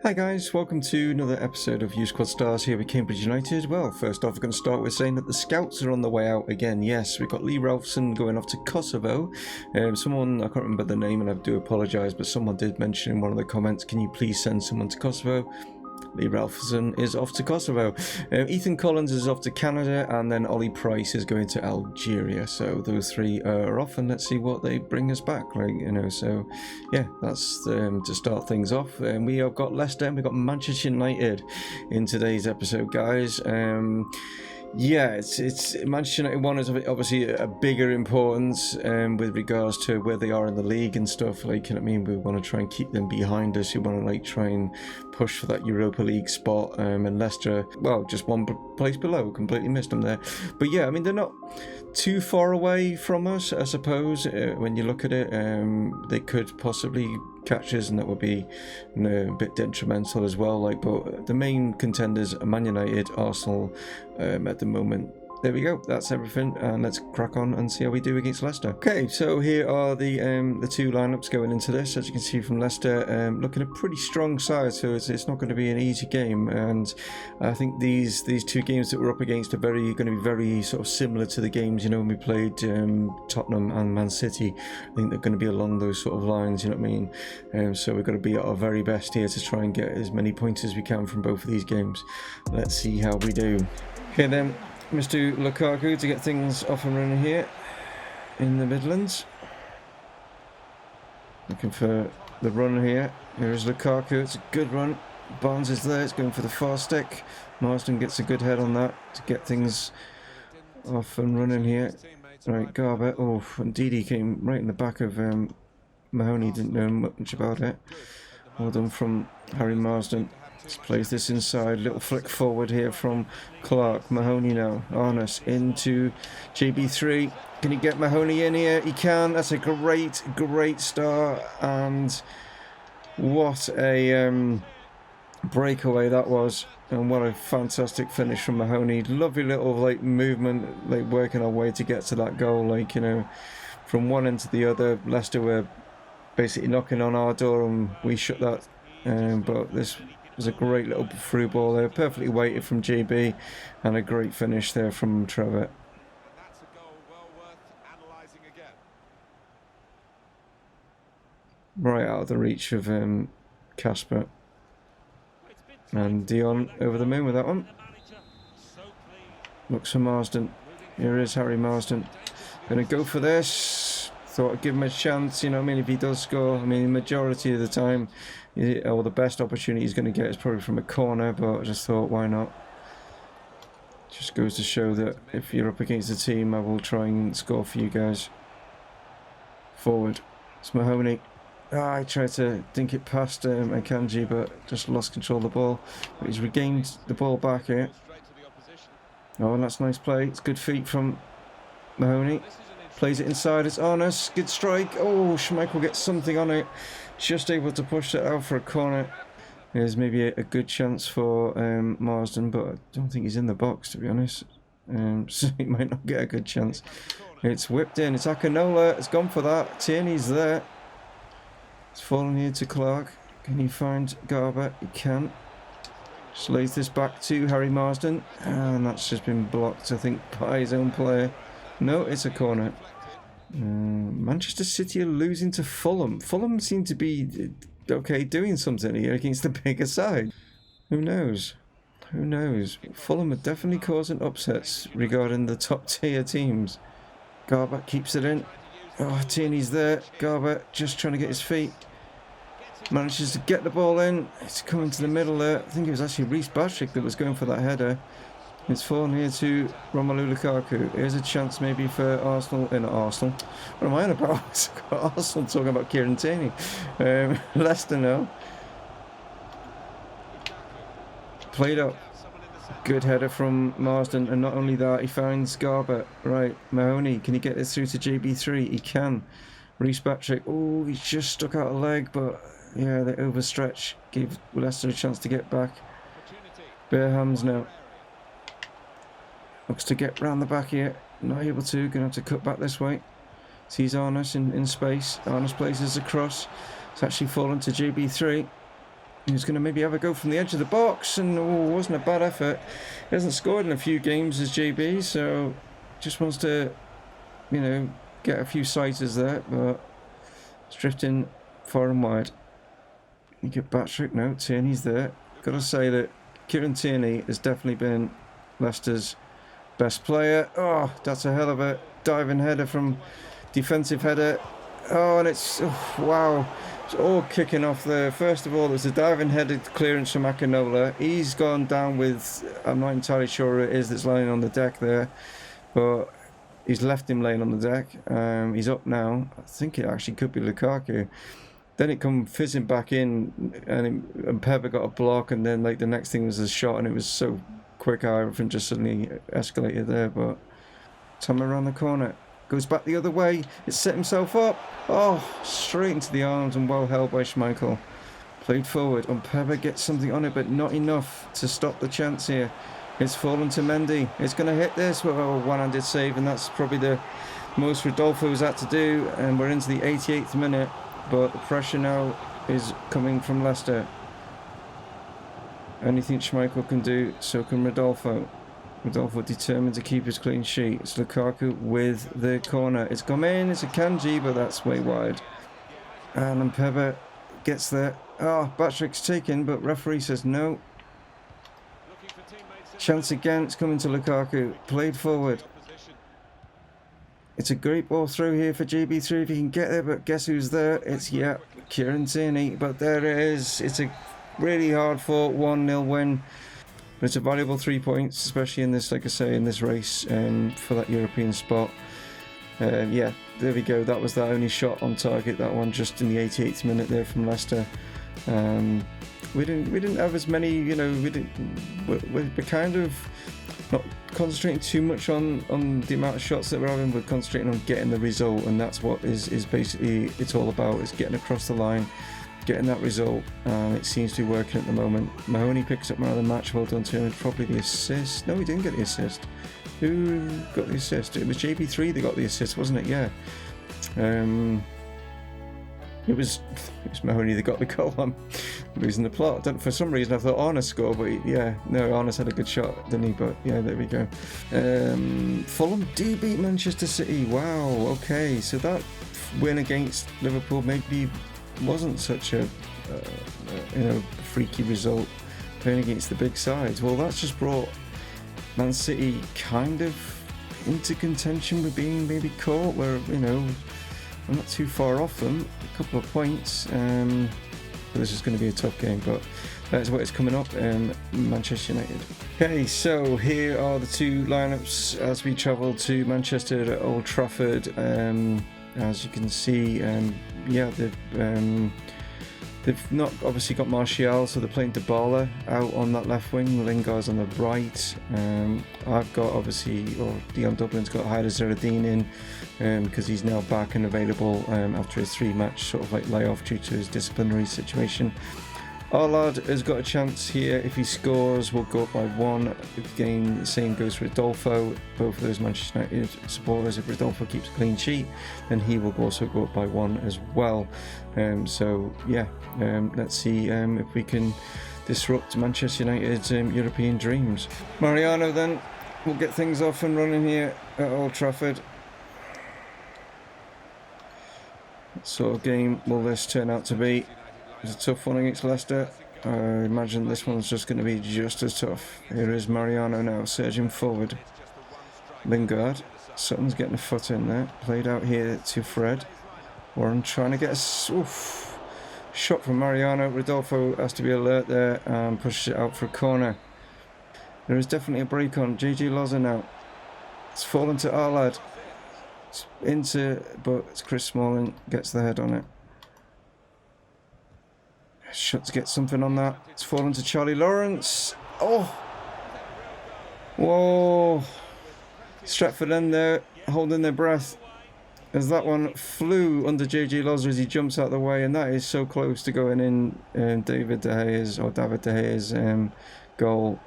Hi guys, welcome to another episode of U Squad Stars here with Cambridge United. Well, first off, we're going to start with saying that the scouts are on the way out again. Yes, we've got Lee Ralphson going off to Kosovo. Someone, I can't remember the name and I do apologise, but someone did mention in one of the comments, can you please send someone to Kosovo? Lee Ralphson is off to Kosovo. Ethan Collins is off to Canada, and then Ollie Price is going to Algeria. So those three are off, and let's see what they bring us back. Like, you know, so yeah, that's to start things off. We have got Leicester and we've got Manchester United in today's episode, guys. Yeah, it's Manchester United one is obviously a bigger importance with regards to where they are in the league and stuff. Like, you know what I mean, we want to try and keep them behind us. We want to like try and push for that Europa League spot. And Leicester, well, just one place below, completely missed them there. But yeah, I mean, they're not too far away from us, I suppose. When you look at it, they could possibly catch us, and that would be, you know, a bit detrimental as well. Like, but the main contenders are Man United, Arsenal at the moment. There we go, that's everything, and let's crack on and see how we do against Leicester. Okay, so here are the two lineups going into this. As you can see from Leicester, looking a pretty strong side, so it's not going to be an easy game. And I think these two games that we're up against are going to be very sort of similar to the games, you know, when we played Tottenham and Man City. I think they're going to be along those sort of lines, you know what I mean? So we've got to be at our very best here to try and get as many points as we can from both of these games. Let's see how we do. Okay then. Mr. Lukaku to get things off and running here in the Midlands. Looking for the run here. Here is Lukaku. It's a good run. Barnes is there. It's going for the far stick. Marsden gets a good head on that to get things off and running here. Right, Garber. Oh, and Didi came right in the back of Mahoney. Didn't know much about it. Well done from Harry Marsden. Let's place this inside. Little flick forward here from Clark. Mahoney now. Arness into JB3. Can he get Mahoney in here? He can. That's a great start. And what a breakaway that was. And what a fantastic finish from Mahoney. Lovely little like movement, like working our way to get to that goal. Like, you know, from one end to the other. Leicester were basically knocking on our door and we shut that. But this was a great little through ball there, perfectly weighted from JB, and a great finish there from Trevor. Right out of the reach of Casper. And Dion over the moon with that one. Looks for Marsden. Here is Harry Marsden. Going to go for this. Thought I'd give him a chance, you know what I mean, if he does score. I mean, the majority of the time, or the best opportunity he's going to get is probably from a corner, but I just thought, why not? Just goes to show that if you're up against a team, I will try and score for you guys. Forward. It's Mahoney. I tried to dink it past Akanji, but just lost control of the ball. But he's regained the ball back here. Oh, and that's nice play. It's good feet from Mahoney. Plays it inside, it's Arness, good strike. Oh, Schmeichel gets something on it. Just able to push it out for a corner. There's maybe a good chance for Marsden, but I don't think he's in the box, to be honest. So he might not get a good chance. It's whipped in, it's Akinola, it's gone for that. Tierney's there. It's fallen here to Clark. Can he find Garber? He can. Just lays this back to Harry Marsden. And that's just been blocked, I think, by his own player. No, it's a corner. Manchester City are losing to Fulham. Fulham seem to be, okay, doing something here against the bigger side. Who knows? Who knows? Fulham are definitely causing upsets regarding the top tier teams. Garber keeps it in. Oh, Tierney's there. Garber just trying to get his feet. Manages to get the ball in. It's coming to the middle there. I think it was actually Reece Patrick that was going for that header. It's fallen here to Romelu Lukaku. Here's a chance maybe for Arsenal. Not Arsenal. What am I on about? Arsenal talking about Kieran Tierney. Leicester now. Played up. Good header from Marsden. And not only that, he finds Garber. Right, Mahoney. Can he get this through to JB3? He can. Reece Patrick. Oh, he's just stuck out a leg. But yeah, they overstretch. Give Leicester a chance to get back. Bare hands now. Looks to get round the back here. Not able to. Going to have to cut back this way. Sees Arness in space. Arness places across. It's actually fallen to JB3. He's going to maybe have a go from the edge of the box, and wasn't a bad effort. He hasn't scored in a few games as JB, so just wants to, you know, get a few sighters there, but it's drifting far and wide. You get Patrick, no, Tierney's there. Got to say that Kieran Tierney has definitely been Leicester's best player. Oh, that's a hell of a diving header from defensive header. Oh, and it's, wow. It's all kicking off there. First of all, there's a diving headed clearance from Akinola. He's gone down with, I'm not entirely sure who it is that's lying on the deck there, but he's left him laying on the deck. He's up now. I think it actually could be Lukaku. Then it come fizzing back in, and Pepper got a block, and then like the next thing was a shot, and it was so quick how everything just suddenly escalated there. But Tommo around the corner. Goes back the other way. It's set himself up. Oh, straight into the arms and well held by Schmeichel. Played forward. Pepper gets something on it, but not enough to stop the chance here. It's fallen to Mendy. It's going to hit this with a one-handed save, and that's probably the most Rodolfo's had to do. And we're into the 88th minute, but the pressure now is coming from Leicester. Anything Schmeichel can do, so can Rodolfo. Rodolfo determined to keep his clean sheet. It's Lukaku with the corner. It's come in. It's a Kanji, but that's way wide. And Pepper gets there. Oh, Patrick's taken, but referee says no. Chance again. It's coming to Lukaku. Played forward. It's a great ball through here for GB3 if he can get there, but guess who's there? It's, yeah, Kieran Tierney. But there it is. It's a really hard fought 1-0 win. But it's a valuable 3 points, especially in this, like I say, in this race for that European spot. Yeah, there we go. That was that only shot on target. That one just in the 88th minute there from Leicester. We didn't have as many. You know, we're kind of not concentrating too much on the amount of shots that we're having. We're concentrating on getting the result, and that's what is basically it's all about. Is getting across the line. Getting that result, and it seems to be working at the moment. Mahoney picks up man of the match, well done to him. Probably the assist. No, he didn't get the assist. Who got the assist? It was JB3 that got the assist, wasn't it? Yeah. It was Mahoney that got the goal. I'm losing the plot. For some reason I thought Arna scored, but yeah, no, Arna's had a good shot, didn't he? But yeah, there we go. Fulham do beat Manchester City. Wow, okay, so that win against Liverpool maybe wasn't such a freaky result playing against the big sides. Well, that's just brought Man City kind of into contention with being maybe caught where, you know, I'm not too far off them, a couple of points. But this is going to be a tough game, but that's what is coming up. Manchester United. Okay, so here are the two lineups as we travel to Manchester at Old Trafford. As you can see, yeah, they've not obviously got Martial, so they're playing Dybala out on that left wing. Lingard's on the right. I've got obviously, or Dion Dublin's got Haider Zeradine in because he's now back and available after his 3-match sort of like layoff due to his disciplinary situation. Our lad has got a chance here. If he scores, we'll go up by 1. Again, the same goes for Rodolfo. Both of those Manchester United supporters, if Rodolfo keeps a clean sheet, then he will also go up by 1 as well. So, yeah, let's see if we can disrupt Manchester United's European dreams. Mariano then will get things off and running here at Old Trafford. What sort of game will this turn out to be? It's a tough one against Leicester. I imagine this one's just going to be just as tough. Here is Mariano now, surging forward. Lingard. Sutton's getting a foot in there. Played out here to Fred. Warren trying to get a shot from Mariano. Rodolfo has to be alert there and pushes it out for a corner. There is definitely a break on. JJ Loza now. It's fallen to our lad. It's but it's Chris Smalling gets the head on it. Shot to get something on that. It's fallen to Charlie Lawrence. Oh! Whoa! Stratford in there, holding their breath as that one flew under JJ Loza as he jumps out the way, and that is so close to going in David De Gea's goal.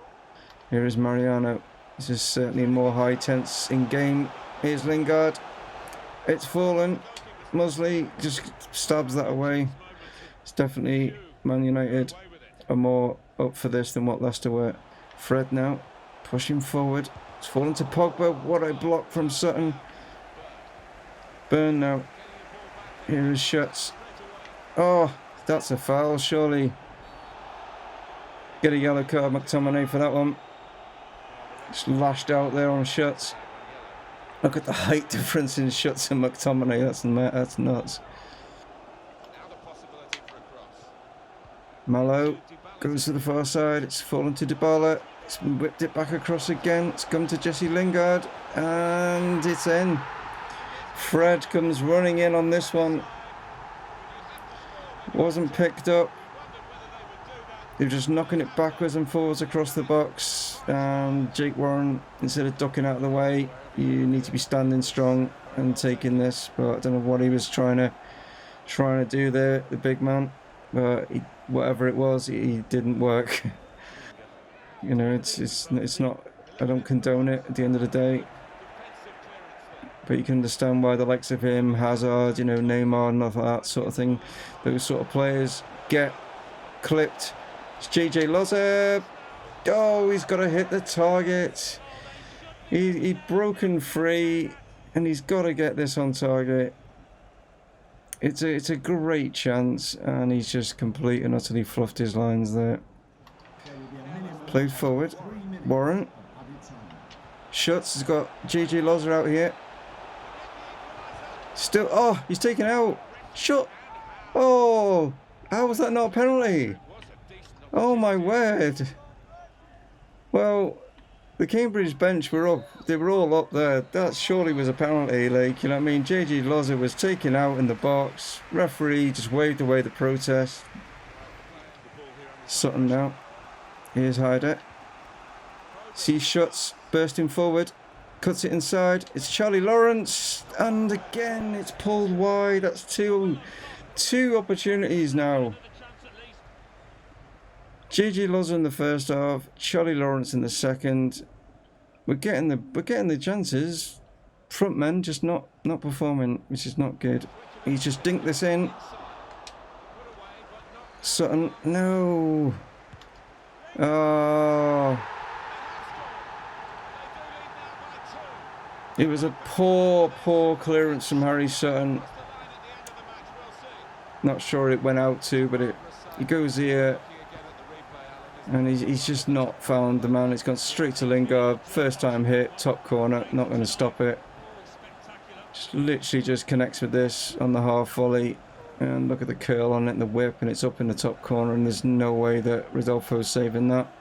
Here is Mariano. This is certainly more high tense in game. Here's Lingard. It's fallen. MUZZLEY just stabs that away. It's definitely Man United. are more up for this than what Leicester were. Fred now, pushing forward. It's fallen to Pogba. What a block from Sutton. Burn now. Here is Schutz. Oh, that's a foul, surely. Get a yellow card, McTominay, for that one. Just lashed out there on Schutz. Look at the height difference in Schutz and McTominay. That's nuts. Mallow goes to the far side. It's fallen to Dybala. It's whipped it back across again. It's come to Jesse Lingard. And it's in. Fred comes running in on this one. Wasn't picked up. They're just knocking it backwards and forwards across the box. And Jake Warren, instead of ducking out of the way, you need to be standing strong and taking this. But I don't know what he was trying to do there, the big man. But whatever it was, it didn't work. You know, it's not. I don't condone it at the end of the day. But you can understand why the likes of him, Hazard, you know, Neymar, and all that sort of thing, those sort of players get clipped. It's JJ Loza. Oh, he's got to hit the target. He's broken free, and he's got to get this on target. It's a great chance, and he's just completely and utterly fluffed his lines there. Played forward. Warren. Schutz has got JJ Loza out here. Still, oh, he's taken out. Shut. Oh, how was that not a penalty? Oh my word. Well, the Cambridge bench were up. They were all up there. That surely was a penalty. Like, you know what I mean? JJ Loza was taken out in the box. Referee just waved away the protest. Sutton now. Here's Hyder. See Schutz bursting forward. Cuts it inside. It's Charlie Lawrence. And again, it's pulled wide. That's two opportunities now. JJ Loza in the first half. Charlie Lawrence in the second. We're getting the chances. Front men just not performing, which is not good. He's just dinked this in. Sutton. No. Oh. It was a poor clearance from Harry Sutton. Not sure it went out to, but he goes here. And he's just not found the man. It's gone straight to Lingard. First time hit, top corner. Not going to stop it. Just literally just connects with this on the half volley. And look at the curl on it and the whip. And it's up in the top corner. And there's no way that Rodolfo's saving that.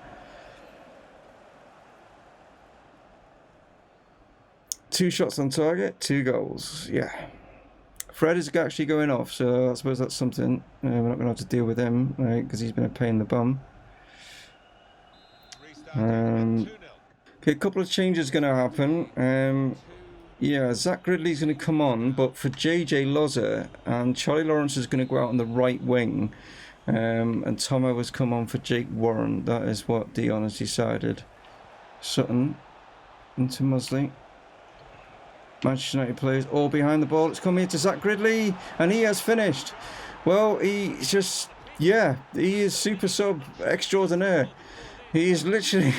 2 shots on target, 2 goals. Yeah. Fred is actually going off. So I suppose that's something. We're not going to have to deal with him. Right, because he's been a pain in the bum. Okay, a couple of changes going to happen. Yeah, Zach Ridley's going to come on, but for JJ Loza, and Charlie Lawrence is going to go out on the right wing, and Tommo has come on for Jake Warren. That is what Dion has decided. Sutton into MUZZLEY. Manchester United players all behind the ball. It's come here to Zach Ridley, and he has finished. Well, he's just, yeah, he is super sub extraordinaire. He's literally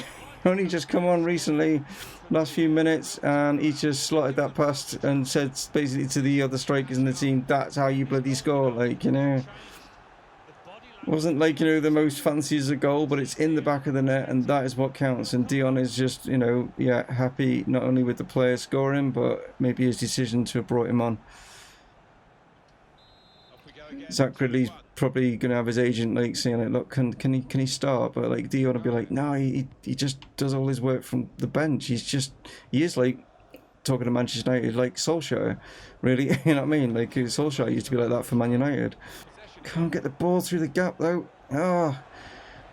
only just come on recently, last few minutes, and he just slotted that past and said basically to the other strikers in the team, that's how you bloody score. Like, you know, it wasn't like, you know, the most fancy as a goal, but it's in the back of the net, and that is what counts. And Dion is just, you know, yeah, happy not only with the player scoring, but maybe his decision to have brought him on. Zach Ridley's probably going to have his agent like saying like, look, can he start? But like Dion will be like, no, he just does all his work from the bench. He is like, talking to Manchester United, like Solskjaer, really. You know what I mean? Like Solskjaer used to be like that for Man United. Can't get the ball through the gap though. Ah,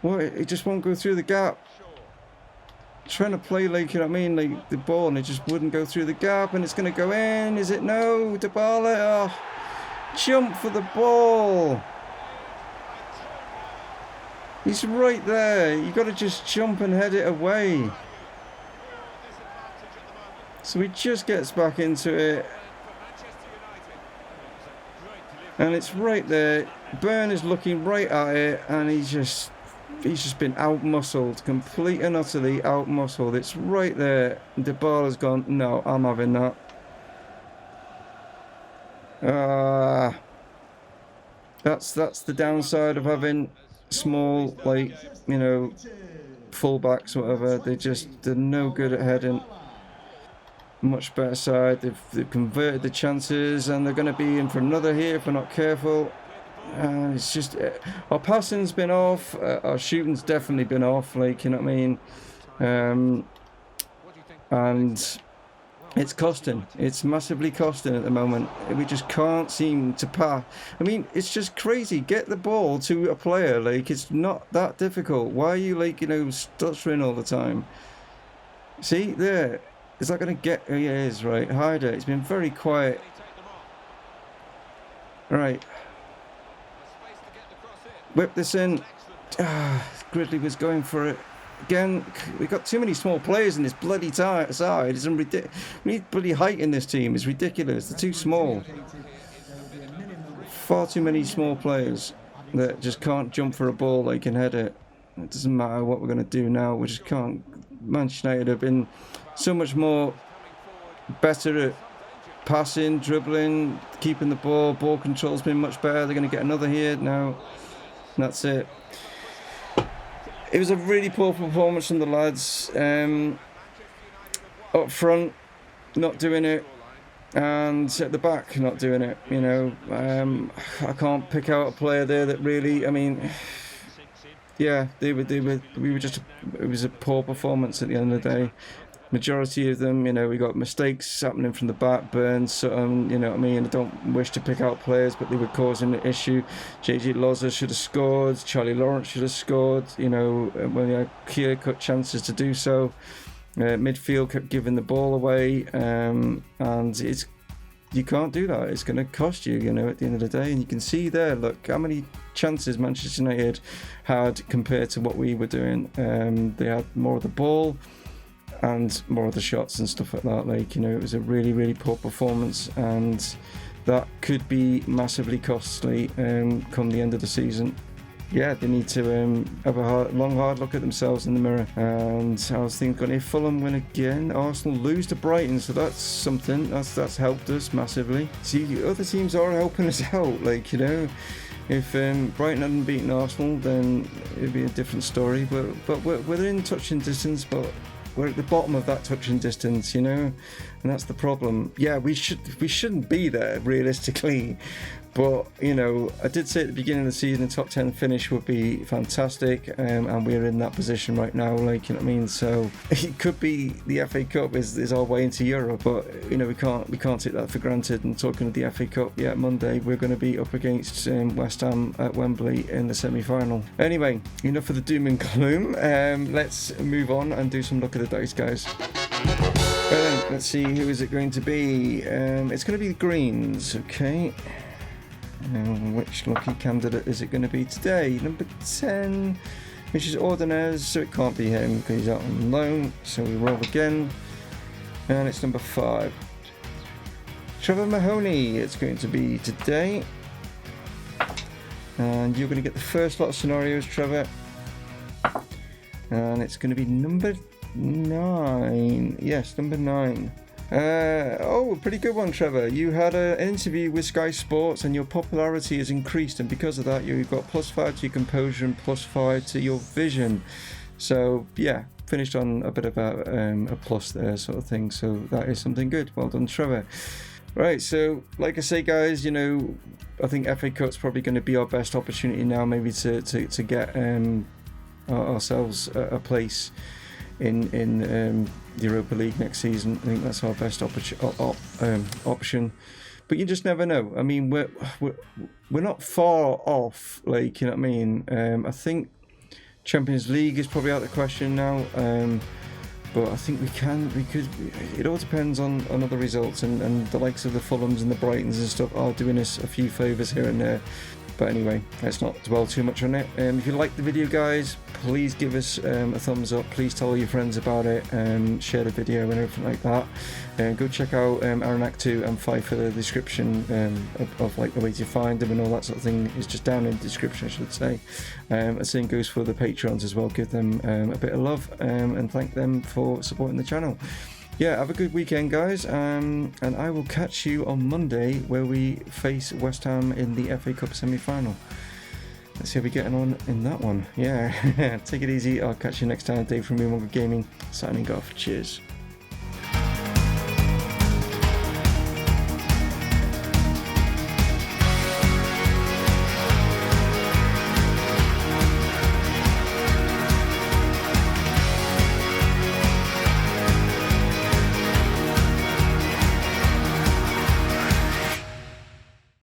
what? It just won't go through the gap. Trying to play like, you know what I mean, like the ball, and it just wouldn't go through the gap, and it's going to go in. Is it? No, Dybala. Oh. Jump for the ball. He's right there. You got to just jump and head it away. So he just gets back into it. And it's right there. Byrne is looking right at it, and he just just been out-muscled, complete and utterly out-muscled. It's right there. Dybala's gone, no, I'm having that. That's the downside of having small, like, you know, fullbacks or whatever. They're no good at heading. Much better side. They've converted the chances, and they're going to be in for another here if we're not careful. It's just our passing's been off, our shooting's definitely been off, like, you know what I mean, and it's costing. It's massively costing at the moment. We just can't seem to pass. I mean, it's just crazy. Get the ball to a player, like, it's not that difficult. Why are you, like, you know, stuttering all the time? See there, is that going to get? Oh, yeah, it is, right. Hyder, it's been very quiet. Right. Whip this in. Gridley was going for it. Again, we've got too many small players in this bloody side. It's ridiculous. We need bloody height in this team. It's ridiculous. They're too small. Far too many small players that just can't jump for a ball. They can head it. It doesn't matter what we're going to do now. We just can't. Manchester United have been so much more better at passing, dribbling, keeping the ball. Ball control's been much better. They're going to get another here now. That's it. It was a really poor performance from the lads. Up front, not doing it, and at the back, not doing it. You know, I can't pick out a player there that really. I mean, yeah, we were just. It was a poor performance at the end of the day. Majority of them, you know, we got mistakes happening from the back, Burns, you know what I mean. I don't wish to pick out players, but they were causing an issue. JJ Loza should have scored, Charlie Lawrence should have scored, you know, when they had clear-cut chances to do so. Midfield kept giving the ball away, and you can't do that. It's going to cost you, you know, at the end of the day. And you can see there, look, how many chances Manchester United had compared to what we were doing. They had more of the ball and more of the shots and stuff like that. Like, you know, it was a really, really poor performance, and that could be massively costly come the end of the season. Yeah, they need to have a long, hard look at themselves in the mirror. And I was thinking, if Fulham win again, Arsenal lose to Brighton, so that's something. That's helped us massively. See, other teams are helping us out. Like, you know, if Brighton hadn't beaten Arsenal, then it'd be a different story. But we're in touching distance, but we're at the bottom of that touching distance, you know, and that's the problem. Yeah, we shouldn't be there realistically, but you know, I did say at the beginning of the season, a top 10 finish would be fantastic, and we're in that position right now. Like, you know what I mean? So it could be the FA Cup is our way into Europe, but you know, we can't take that for granted. And talking of the FA Cup, yeah, Monday we're going to be up against West Ham at Wembley in the semi-final. Anyway, enough of the doom and gloom. Let's move on and do some look at the dice, guys. Let's see, who is it going to be? It's going to be the Greens, okay. Which lucky candidate is it going to be today? Number 10, which is Ordonez, so it can't be him because he's out on loan. So we roll again, and it's number 5. Trevor Mahoney, it's going to be today. And you're going to get the first lot of scenarios, Trevor. And it's going to be number 9. Yes, number 9. Oh, pretty good one, Trevor. You had an interview with Sky Sports and your popularity has increased, and because of that you've got +5 to your composure and +5 to your vision. So yeah, finished on a bit of a plus there, sort of thing. So that is something good. Well done, Trevor. Right, so like I say, guys, you know, I think FA Cup's probably going to be our best opportunity now, maybe to get ourselves a place in the Europa League next season. I think that's our best option, but you just never know. I mean, we're not far off, like, you know what I mean. I think Champions League is probably out of the question now, but I think we could. It all depends on other results, and the likes of the Fulhams and the Brightons and stuff are doing us a few favours here and there. But anyway, let's not dwell too much on it. If you liked the video, guys, please give us a thumbs up. Please tell all your friends about it, share the video and everything like that. Go check out ARANAKTU and FIFER. The description of like the way to find them and all that sort of thing is just down in the description, I should say. The same goes for the patrons as well. Give them a bit of love and thank them for supporting the channel. Yeah, have a good weekend, guys, and I will catch you on Monday where we face West Ham in the FA Cup semi-final. Let's see how we're getting on in that one. Yeah, take it easy. I'll catch you next time. Dave from Mumongu Gaming, signing off. Cheers.